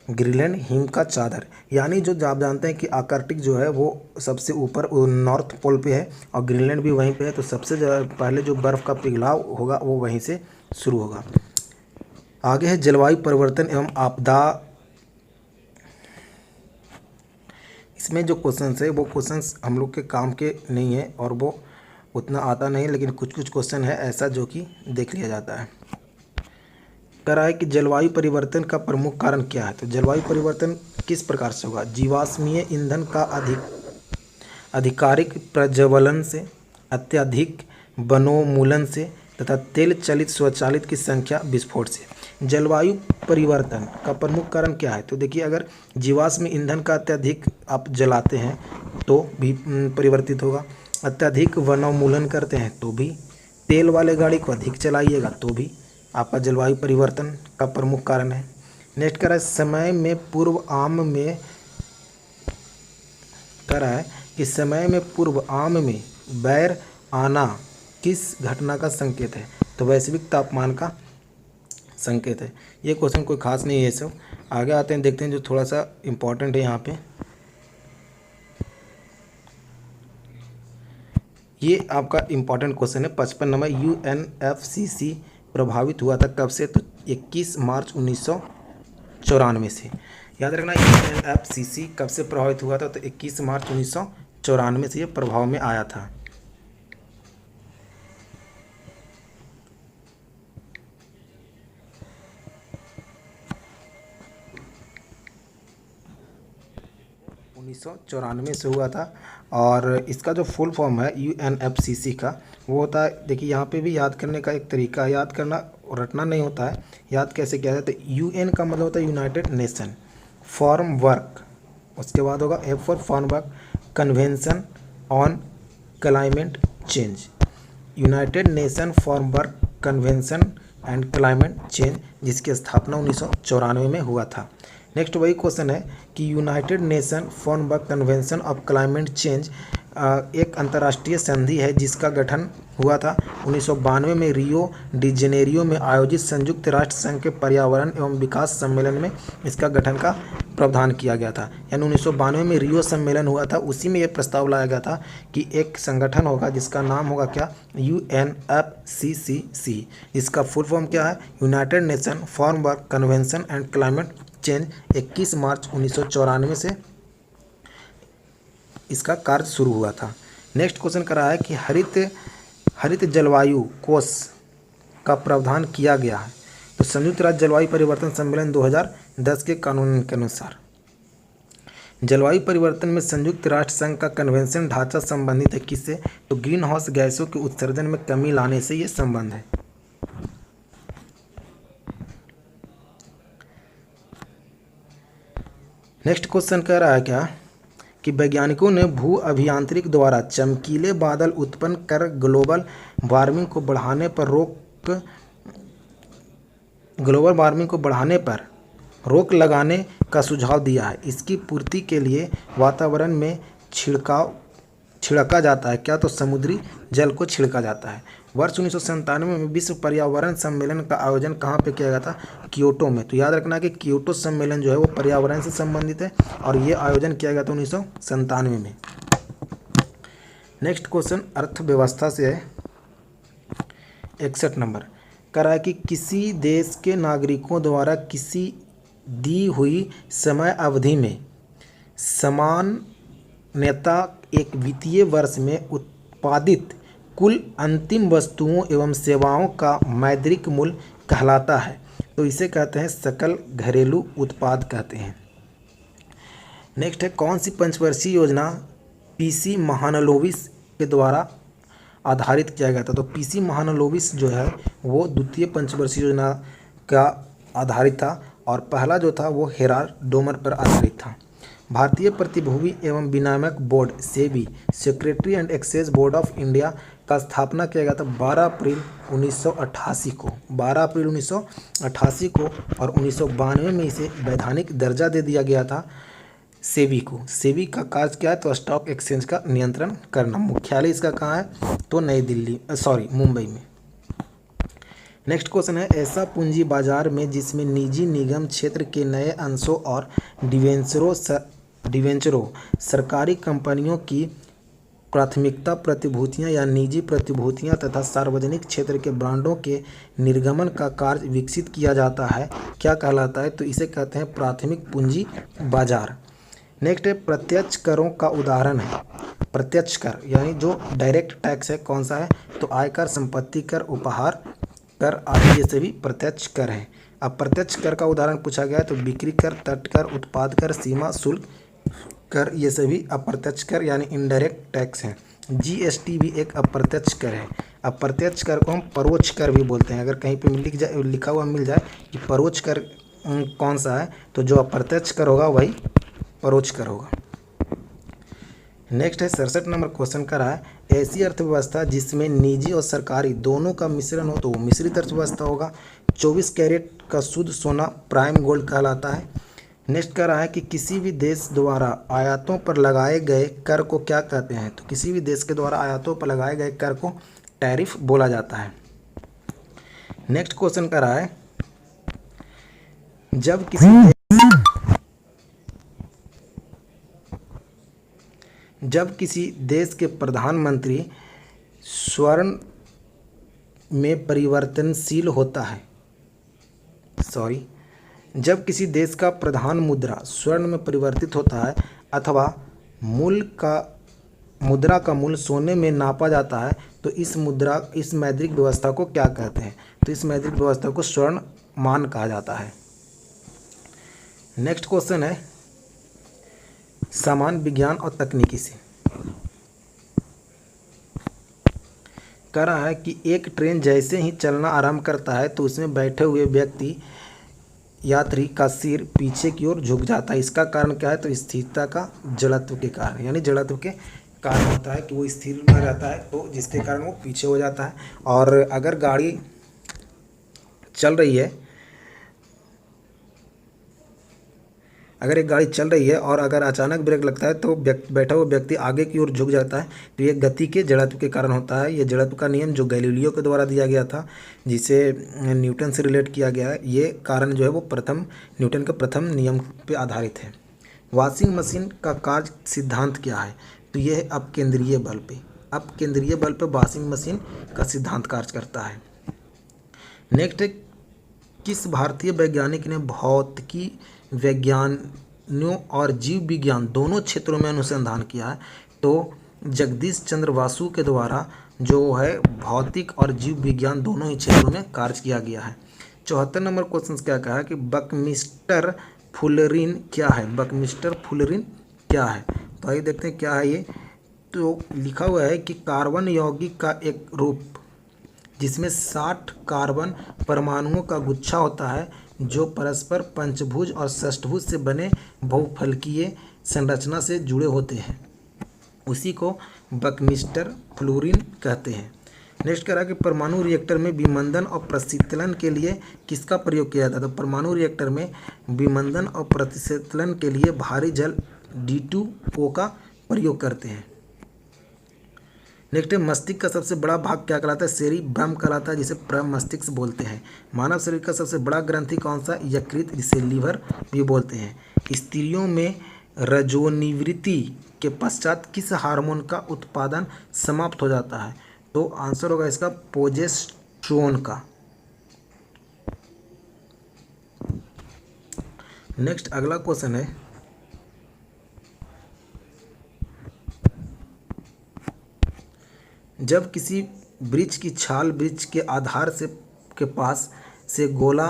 ग्रीनलैंड हिम का चादर। यानी जो आप जानते हैं कि आर्कटिक जो है वो सबसे ऊपर नॉर्थ पोल पे है और ग्रीनलैंड भी वहीं पे है, तो सबसे पहले जो बर्फ़ का पिघलाव होगा वो वहीं से शुरू होगा। आगे है जलवायु परिवर्तन एवं आपदा। इसमें जो क्वेश्चंस है वो क्वेश्चंस हम लोग के काम के नहीं है और वो उतना आता नहीं, लेकिन कुछ कुछ क्वेश्चन है ऐसा जो कि देख लिया जाता है। कह रहा है कि जलवायु परिवर्तन का प्रमुख कारण क्या है? तो जलवायु परिवर्तन किस प्रकार से होगा? जीवाश्मीय ईंधन का आधिकारिक प्रज्वलन से, अत्यधिक वनोन्मूलन से तथा तेल चलित स्वचालित की संख्या विस्फोट से। जलवायु परिवर्तन का प्रमुख कारण क्या है? तो देखिए, अगर जीवाश्म ईंधन का अत्यधिक आप जलाते हैं तो भी परिवर्तित होगा, अत्यधिक वनोन्मूलन करते हैं तो भी, तेल वाले गाड़ी को अधिक चलाइएगा तो भी आपका जलवायु परिवर्तन का प्रमुख कारण है। नेक्स्ट कह रहा है समय में पूर्व आम में, कह रहा है कि समय में पूर्व आम में बैर आना किस घटना का संकेत है? तो वैश्विक तापमान का संकेत है। ये क्वेश्चन कोई खास नहीं है ये सब। आगे आते हैं, देखते हैं जो थोड़ा सा इम्पोर्टेंट है यहाँ पे। ये आपका इम्पोर्टेंट क्वेश्चन है 55 नंबर। UNFCCC प्रभावित हुआ था कब से? तो 21 मार्च 1994 से। याद रखना, UNFCCC कब से प्रभावित हुआ था? तो 21 मार्च 1994 से ये प्रभाव में आया था। से हुआ था और इसका जो फुल फॉर्म है UNFCCC का वो होता है, देखिए यहाँ पे भी याद करने का एक तरीका, याद करना और रटना नहीं होता है। याद कैसे किया जाता है? UN का मतलब होता है यूनाइटेड नेशन फॉर्म वर्क, उसके बाद होगा F for form work convention on climate change. United nation form work convention and climate change, जिसकी स्थापना 1994 में हुआ था। नेक्स्ट वही क्वेश्चन है कि United nation framework convention of climate change एक अंतर्राष्ट्रीय संधि है जिसका गठन हुआ था 1992 में रियो डी जेनेरियो में आयोजित संयुक्त राष्ट्र संघ के पर्यावरण एवं विकास सम्मेलन में इसका गठन का प्रावधान किया गया था। यानी 1992 में रियो सम्मेलन हुआ था, उसी में यह प्रस्ताव लाया गया था कि एक संगठन होगा जिसका नाम होगा क्या? UNFCCC। इसका फुल फॉर्म क्या है? United nation framework convention and climate change. 21 मार्च 1994 से इसका कार्य शुरू हुआ था। नेक्स्ट क्वेश्चन कर रहा है कि हरित जलवायु कोष का प्रावधान किया गया है? तो संयुक्त राज्य जलवायु परिवर्तन सम्मेलन 2010 के कानून के अनुसार। जलवायु परिवर्तन में संयुक्त राष्ट्र संघ का कन्वेंशन ढांचा संबंधित है किससे? तो ग्रीन हाउस गैसों के उत्सर्जन में कमी लाने से ये संबंध है। नेक्स्ट क्वेश्चन कह रहा है क्या कि वैज्ञानिकों ने भू अभियांत्रिकी द्वारा चमकीले बादल उत्पन्न कर ग्लोबल वार्मिंग को बढ़ाने पर रोक लगाने का सुझाव दिया है। इसकी पूर्ति के लिए वातावरण में छिड़का जाता है क्या? तो समुद्री जल को छिड़का जाता है। वर्ष 1997 में विश्व पर्यावरण सम्मेलन का आयोजन कहाँ पे किया गया था? क्योटो में। तो याद रखना कि क्योटो सम्मेलन जो है वो पर्यावरण से संबंधित है और ये आयोजन किया गया था 1997 में। नेक्स्ट क्वेश्चन अर्थव्यवस्था से है 61 नंबर। कह रहा है कि किसी देश के नागरिकों द्वारा किसी दी हुई समय अवधि में सामान्यतः एक वित्तीय वर्ष में उत्पादित कुल अंतिम वस्तुओं एवं सेवाओं का मौद्रिक मूल्य कहलाता है। तो इसे कहते हैं सकल घरेलू उत्पाद कहते हैं। नेक्स्ट है कौन सी पंचवर्षीय योजना पीसी महालनोबिस के द्वारा आधारित किया गया था? तो पीसी महालनोबिस जो है वो द्वितीय पंचवर्षीय योजना का आधारित था और पहला जो था वो हेराल्ड डोमर पर आधारित था। भारतीय प्रतिभूति एवं विनियामक board SEBI security and exchange board of India का स्थापना किया गया था 12 अप्रैल 1988 को। 12 अप्रैल 1988 को और 1992 में इसे वैधानिक दर्जा दे दिया गया था सेबी को। सेबी का कार्य क्या है? तो स्टॉक एक्सचेंज का नियंत्रण करना। मुख्यालय इसका कहाँ है? तो मुंबई में। नेक्स्ट क्वेश्चन है ऐसा पूंजी बाजार में जिसमें निजी निगम क्षेत्र के नए अंशों और डिवेंचरों सरकारी कंपनियों की प्राथमिकता प्रतिभूतियां या निजी प्रतिभूतियां तथा सार्वजनिक क्षेत्र के ब्रांडों के निर्गमन का कार्य विकसित किया जाता है, क्या कहलाता है? तो इसे कहते हैं प्राथमिक पूंजी बाजार। नेक्स्ट है प्रत्यक्ष करों का उदाहरण है। प्रत्यक्ष कर यानी जो डायरेक्ट टैक्स है कौन सा है? तो आयकर, संपत्ति कर, उपहार कर आदि ये सभी प्रत्यक्ष कर हैं। अब प्रत्यक्ष कर का उदाहरण पूछा गया है तो बिक्री कर, तट कर, उत्पाद कर, सीमा शुल्क कर ये सभी अप्रत्यक्ष कर यानी इनडायरेक्ट टैक्स हैं। जीएसटी भी एक अप्रत्यक्ष कर है। अप्रत्यक्ष कर को हम परोक्ष कर भी बोलते हैं। अगर कहीं पे लिखा हुआ मिल जाए कि परोक्ष कर कौन सा है तो जो अप्रत्यक्ष कर होगा वही परोक्ष कर होगा। नेक्स्ट है 67 नंबर क्वेश्चन का रहा है ऐसी अर्थव्यवस्था जिसमें निजी और सरकारी दोनों का मिश्रण हो तो वो मिश्रित अर्थव्यवस्था होगा। 24 कैरेट का शुद्ध सोना प्राइम गोल्ड कहलाता है। नेक्स्ट कह रहा है कि किसी भी देश द्वारा आयातों पर लगाए गए कर को क्या कहते हैं? तो किसी भी देश के द्वारा आयातों पर लगाए गए कर को टैरिफ बोला जाता है। नेक्स्ट क्वेश्चन कह रहा है जब किसी देश के प्रधानमंत्री स्वर्ण में परिवर्तनशील होता है जब किसी देश का प्रधान मुद्रा स्वर्ण में परिवर्तित होता है अथवा मुद्रा का मूल्य सोने में नापा जाता है तो इस मौद्रिक व्यवस्था को क्या कहते हैं? तो इस मौद्रिक व्यवस्था को स्वर्ण मान कहा जाता है। नेक्स्ट क्वेश्चन है सामान्य विज्ञान और तकनीकी से। कह रहा है कि एक ट्रेन जैसे ही चलना आरंभ करता है तो उसमें बैठे हुए यात्री का सिर पीछे की ओर झुक जाता है। इसका कारण क्या है? तो स्थिरता का जड़त्व के कारण यानी जड़त्व के कारण होता है कि वो स्थिर में रहता है तो जिसके कारण वो पीछे हो जाता है। और अगर गाड़ी चल रही है अगर एक गाड़ी चल रही है और अगर अचानक ब्रेक लगता है तो बैठा हुआ व्यक्ति आगे की ओर झुक जाता है तो ये गति के जड़त्व के कारण होता है। ये जड़त्व का नियम जो गैलीलियो के द्वारा दिया गया था जिसे न्यूटन से रिलेट किया गया है, ये कारण जो है वो न्यूटन के प्रथम नियम पे आधारित है। वॉशिंग मशीन का कार्य सिद्धांत क्या है? तो ये है अपकेंद्रीय बल पे वॉशिंग मशीन का सिद्धांत कार्य करता है। नेक्स्ट है किस भारतीय वैज्ञानिक ने भौतिकी विज्ञानों और जीव विज्ञान दोनों क्षेत्रों में अनुसंधान किया है? तो जगदीश चंद्र वासु के द्वारा जो है भौतिक और जीव विज्ञान दोनों ही क्षेत्रों में कार्य किया गया है। 74 नंबर क्वेश्चन क्या कहा है कि बकमिस्टर फुलरिन क्या है। बकमिस्टर फुलरिन क्या है, तो आइए देखते हैं क्या है ये। तो लिखा हुआ है कि कार्बन यौगिक का एक रूप जिसमें 60 कार्बन परमाणुओं का गुच्छा होता है जो परस्पर पंचभुज और षष्ठभुज से बने बहुफलकीय संरचना से जुड़े होते हैं, उसी को बकमिस्टर फ्लोरीन कहते हैं। नेक्स्ट कह रहा है कि परमाणु रिएक्टर में विमंदन और प्रशीतलन के लिए किसका प्रयोग किया जाता है। तो परमाणु रिएक्टर में विमंदन और प्रशीतलन के लिए भारी जल D2O का प्रयोग करते हैं। नेक्स्ट है मस्तिष्क का सबसे बड़ा भाग क्या कहलाता है। सेरिब्रम कहलाता है, जिसे प्रमस्तिष्क बोलते हैं। मानव शरीर का सबसे बड़ा ग्रंथि कौन सा। यकृत, जिसे लीवर भी बोलते हैं। स्त्रियों में रजोनिवृत्ति के पश्चात किस हार्मोन का उत्पादन समाप्त हो जाता है। तो आंसर होगा इसका प्रोजेस्टेरोन का। नेक्स्ट अगला क्वेश्चन है जब किसी वृक्ष की छाल वृक्ष के आधार से के पास से गोला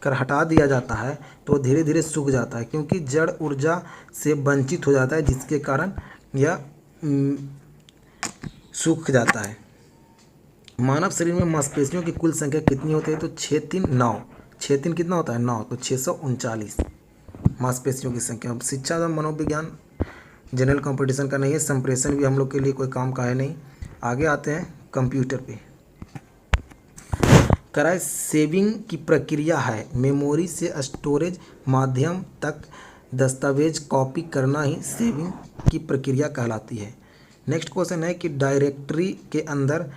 कर हटा दिया जाता है तो धीरे धीरे सूख जाता है, क्योंकि जड़ ऊर्जा से वंचित हो जाता है, जिसके कारण यह सूख जाता है। मानव शरीर में मांसपेशियों की कुल संख्या कितनी होती है। तो 6 3 9। 6 3 कितना होता है 9, तो 639 मांसपेशियों की संख्या। अब शिक्षा और मनोविज्ञान जनरल कंपटीशन का नहीं है, संप्रेषण भी हम लोग के लिए कोई काम का है नहीं। आगे आते हैं कंप्यूटर पे। कराए सेविंग की प्रक्रिया है मेमोरी से स्टोरेज माध्यम तक दस्तावेज कॉपी करना ही सेविंग की प्रक्रिया कहलाती है। नेक्स्ट क्वेश्चन है कि डायरेक्टरी के अंदर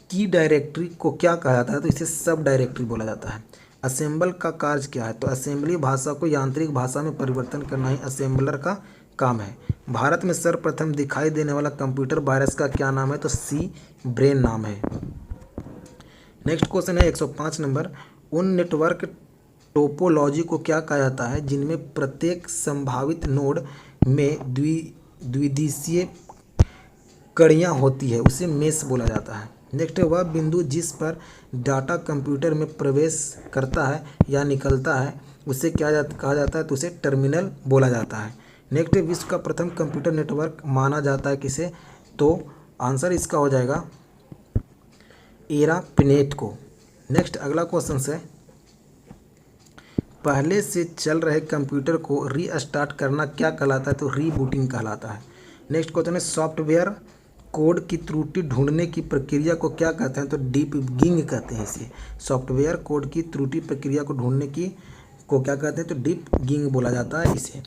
की डायरेक्टरी को क्या कहा जाता है। तो इसे सब डायरेक्टरी बोला जाता है। असेंबल का कार्य क्या है। तो असेंबली भाषा को यांत्रिक भाषा में परिवर्तन करना ही असेंबलर का काम है। भारत में सर्वप्रथम दिखाई देने वाला कंप्यूटर वायरस का क्या नाम है। तो सी ब्रेन नाम है। नेक्स्ट क्वेश्चन है 105 नंबर। उन नेटवर्क टोपोलॉजी को क्या कहा जाता है जिनमें प्रत्येक संभावित नोड में द्विदिशीय कड़ियाँ होती है, उसे मेश बोला जाता है। नेक्स्ट है वह बिंदु जिस पर डाटा कंप्यूटर में प्रवेश करता है या निकलता है उसे क्या कहा जाता है। तो उसे टर्मिनल बोला जाता है। नेक्स्ट है विश्व का प्रथम कंप्यूटर नेटवर्क माना जाता है किसे। तो आंसर इसका हो जाएगा एरापनेट को। नेक्स्ट अगला क्वेश्चन है पहले से चल रहे कंप्यूटर को रीस्टार्ट करना क्या कहलाता है। तो रीबूटिंग कहलाता है। नेक्स्ट क्वेश्चन है सॉफ्टवेयर कोड की त्रुटि ढूंढने की प्रक्रिया को क्या कहते हैं। तो डीबगिंग कहते हैं इसे। सॉफ्टवेयर कोड की त्रुटि प्रक्रिया को ढूंढने की को क्या कहते हैं। तो डीबगिंग बोला जाता है इसे।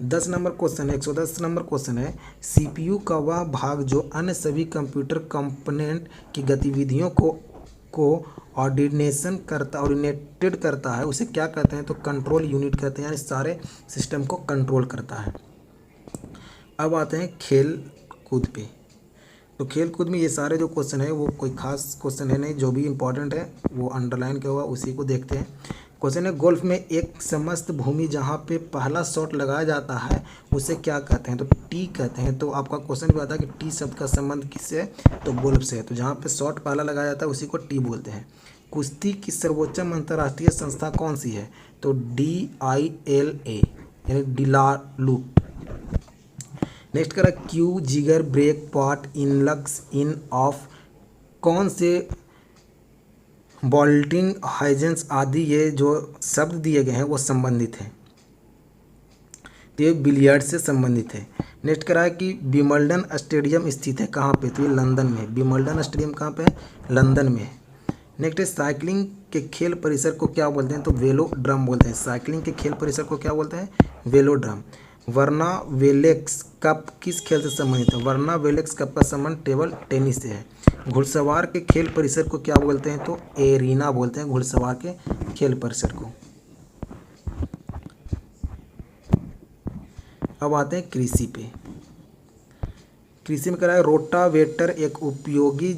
10 नंबर क्वेश्चन है 110 नंबर क्वेश्चन है सीपीयू का वह भाग जो अन्य सभी कंप्यूटर कंपोनेंट की गतिविधियों को ऑर्डिनेटेड करता है, उसे क्या कहते हैं। तो कंट्रोल यूनिट कहते हैं, यानी सारे सिस्टम को कंट्रोल करता है। अब आते हैं खेल कूद पे। तो खेल कूद में ये सारे जो क्वेश्चन है वो कोई खास क्वेश्चन है नहीं, जो भी इंपॉर्टेंट है वो अंडरलाइन किया हुआ उसी को देखते हैं। क्वेश्चन है गोल्फ में एक समस्त भूमि जहाँ पे पहला शॉट लगाया जाता है उसे क्या कहते हैं। तो टी कहते हैं। तो आपका क्वेश्चन भी आता है कि टी शब्द का संबंध किससे है। तो गोल्फ से है। तो जहाँ पे शॉट पहला लगाया जाता है उसी को टी बोलते हैं। कुश्ती की सर्वोच्चम अंतर्राष्ट्रीय संस्था कौन सी है। तो DILA यानी डिलालू। नेक्स्ट करा क्यू जिगर ब्रेक पॉट इनलक्स इन ऑफ कौन से बॉल्टिंग हाइजेंस आदि ये जो शब्द दिए गए हैं वो संबंधित हैं। तो ये बिलियर्ड से संबंधित है। नेक्स्ट करा है कि विंबलडन स्टेडियम स्थित है कहाँ पे। तो ये लंदन में। विंबलडन स्टेडियम कहाँ पे है। लंदन में है। नेक्स्ट है साइकिलिंग के खेल परिसर को क्या बोलते हैं। तो वेलोड्रम बोलते हैं। साइकिलिंग के खेल परिसर को क्या बोलते हैं। वेलोड्रम। वर्ना वेलेक्स कप किस खेल से संबंधित है। वर्ना वेलेक्स कप का संबंध टेबल टेनिस से है। घुड़सवार के खेल परिसर को क्या बोलते हैं। तो एरीना बोलते हैं घुड़सवार के खेल परिसर को। अब आते हैं कृषि पे। कृषि में कराया रोटावेटर एक उपयोगी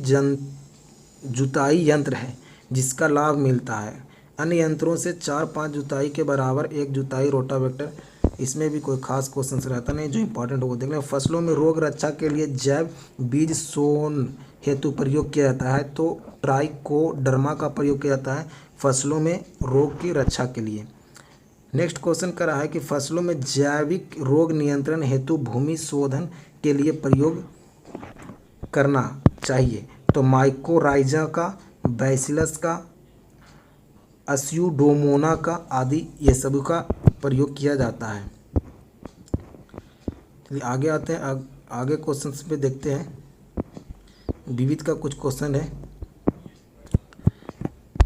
जुताई यंत्र है जिसका लाभ मिलता है अन्य यंत्रों से 4-5 जुताई के बराबर एक जुताई रोटावेटर इसमें भी कोई खास क्वेश्चन रहता नहीं, जो इंपॉर्टेंट हो वो देख लें। फसलों में रोग रक्षा के लिए जैव बीज सोन हेतु प्रयोग किया जाता है, तो ट्राइकोडर्मा का प्रयोग किया जाता है फसलों में रोग की रक्षा के लिए। नेक्स्ट क्वेश्चन कर रहा है कि फसलों में जैविक रोग नियंत्रण हेतु भूमि शोधन के लिए प्रयोग करना चाहिए, तो माइकोराइजा का, बैसिलस का, अस्यूडोमोना का आदि ये सब का प्रयोग किया जाता है। चलिए आगे आते हैं, आगे क्वेश्चंस पे देखते हैं। विविध का कुछ क्वेश्चन है।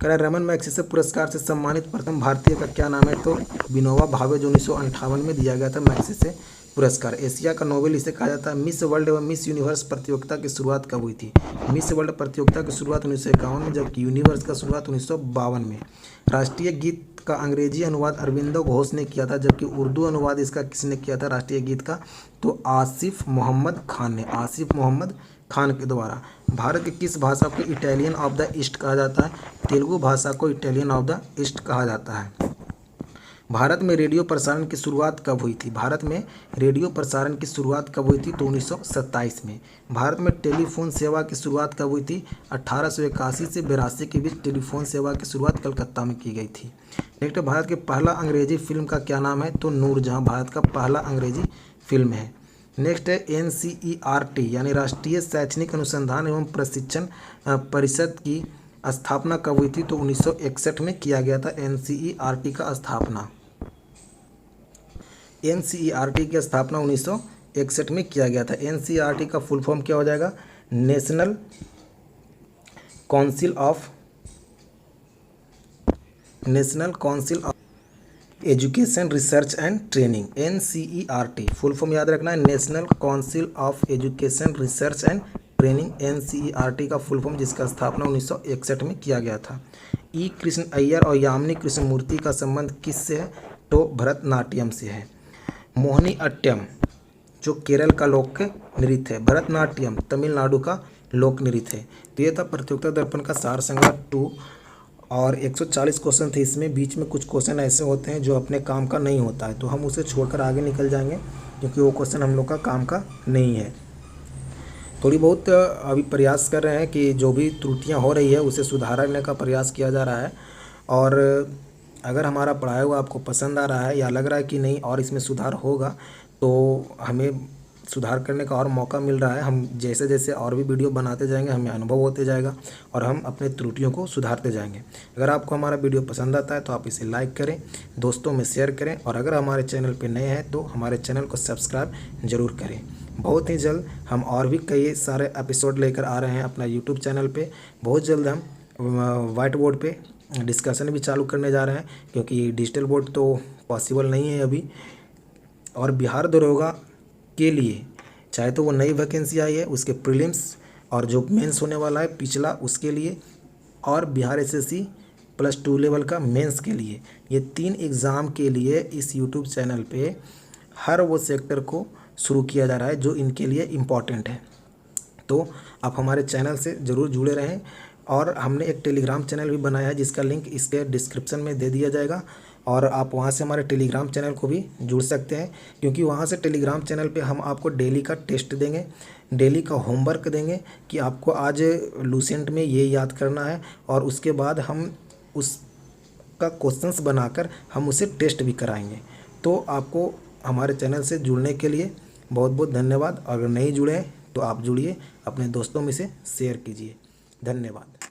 रमन मैग्सेसे पुरस्कार से सम्मानित प्रथम भारतीय का क्या नाम है, तो विनोबा भावे, जो 1958 में दिया गया था मैग्सेसे पुरस्कार। एशिया का नोबेल इसे कहा जाता है। मिस वर्ल्ड एवं मिस यूनिवर्स प्रतियोगिता की शुरुआत कब हुई थी? मिस वर्ल्ड प्रतियोगिता की शुरुआत 1951 में, जबकि यूनिवर्स का शुरुआत 1952 में। राष्ट्रीय गीत का अंग्रेजी अनुवाद अरविंदो घोष ने किया था, जबकि उर्दू अनुवाद इसका किसने किया था राष्ट्रीय गीत का, तो आसिफ मोहम्मद खान ने, आसिफ मोहम्मद खान के द्वारा। भारत की किस भाषा को इटालियन ऑफ द ईस्ट कहा जाता है? तेलुगु भाषा को इटालियन ऑफ द ईस्ट कहा जाता है। भारत में रेडियो प्रसारण की शुरुआत कब हुई थी? भारत में रेडियो प्रसारण की शुरुआत कब हुई थी? तो 1927 में। भारत में टेलीफोन सेवा की शुरुआत कब हुई थी? 1881 से 82 के बीच टेलीफोन सेवा की शुरुआत कलकत्ता में की गई थी। नेक्स्ट, भारत के पहला अंग्रेजी फिल्म का क्या नाम है? तो नूरजहां भारत का पहला अंग्रेजी फिल्म है। नेक्स्ट है NCERT यानी राष्ट्रीय शैक्षणिक अनुसंधान एवं प्रशिक्षण परिषद की स्थापना कब हुई थी? तो 1961 में किया गया था NCERT का स्थापना। NCERT की स्थापना 1961 में किया गया था। NCERT का फुल फॉर्म क्या हो जाएगा? National council of education research and training. NCERT full form याद रखना है, national council of education research and training. NCERT का फुल फॉर्म, जिसका स्थापना 1961 में किया गया था। E. कृष्ण अय्यर और यामिनी कृष्णमूर्ति का संबंध किससे है? तो भरतनाट्यम से है। मोहिनी अट्टम जो केरल का लोक नृत्य है, भरतनाट्यम तमिलनाडु का लोक नृत्य है। तो ये था प्रतियोगिता दर्पण का सार संग्रह 2 और 140 क्वेश्चन थे इसमें। बीच में कुछ क्वेश्चन ऐसे होते हैं जो अपने काम का नहीं होता है, तो हम उसे छोड़कर आगे निकल जाएंगे, क्योंकि वो क्वेश्चन हम लोग का काम का नहीं है। थोड़ी बहुत अभी प्रयास कर रहे हैं कि जो भी त्रुटियां हो रही है उसे सुधारने का प्रयास किया जा रहा है। और अगर हमारा पढ़ाया हुआ आपको पसंद आ रहा है या लग रहा है कि नहीं और इसमें सुधार होगा, तो हमें सुधार करने का और मौका मिल रहा है। हम जैसे जैसे और भी वीडियो बनाते जाएंगे, हमें अनुभव होते जाएगा और हम अपने त्रुटियों को सुधारते जाएंगे। अगर आपको हमारा वीडियो पसंद आता है तो आप इसे लाइक करें, दोस्तों में शेयर करें, और अगर हमारे चैनल पर नए हैं तो हमारे चैनल को सब्सक्राइब ज़रूर करें। बहुत ही जल्द हम और भी कई सारे एपिसोड लेकर आ रहे हैं अपना यूट्यूब चैनल पे। बहुत जल्द हम वाइट बोर्ड पे डिस्कशन भी चालू करने जा रहे हैं, क्योंकि डिजिटल बोर्ड तो पॉसिबल नहीं है अभी। और बिहार दरोगा के लिए चाहे तो वो नई वैकेंसी आई है उसके प्रीलिम्स और जो मेंस होने वाला है पिछला उसके लिए, और बिहार SSC +2 लेवल का मेंस के लिए, ये 3 एग्ज़ाम के लिए इस यूट्यूब चैनल पे हर वो सेक्टर को शुरू किया जा रहा है जो इनके लिए इम्पॉर्टेंट है। तो आप हमारे चैनल से ज़रूर जुड़े रहें। और हमने एक टेलीग्राम चैनल भी बनाया है, जिसका लिंक इसके डिस्क्रिप्शन में दे दिया जाएगा, और आप वहां से हमारे टेलीग्राम चैनल को भी जुड़ सकते हैं, क्योंकि वहां से टेलीग्राम चैनल पे हम आपको डेली का टेस्ट देंगे, डेली का होमवर्क देंगे कि आपको आज लूसेंट में ये याद करना है, और उसके बाद हम उसका क्वेश्चंस बनाकर हम उसे टेस्ट भी कराएंगे। तो आपको हमारे चैनल से जुड़ने के लिए बहुत बहुत धन्यवाद। अगर नहीं जुड़े तो आप जुड़िए, अपने दोस्तों में से शेयर कीजिए। धन्यवाद।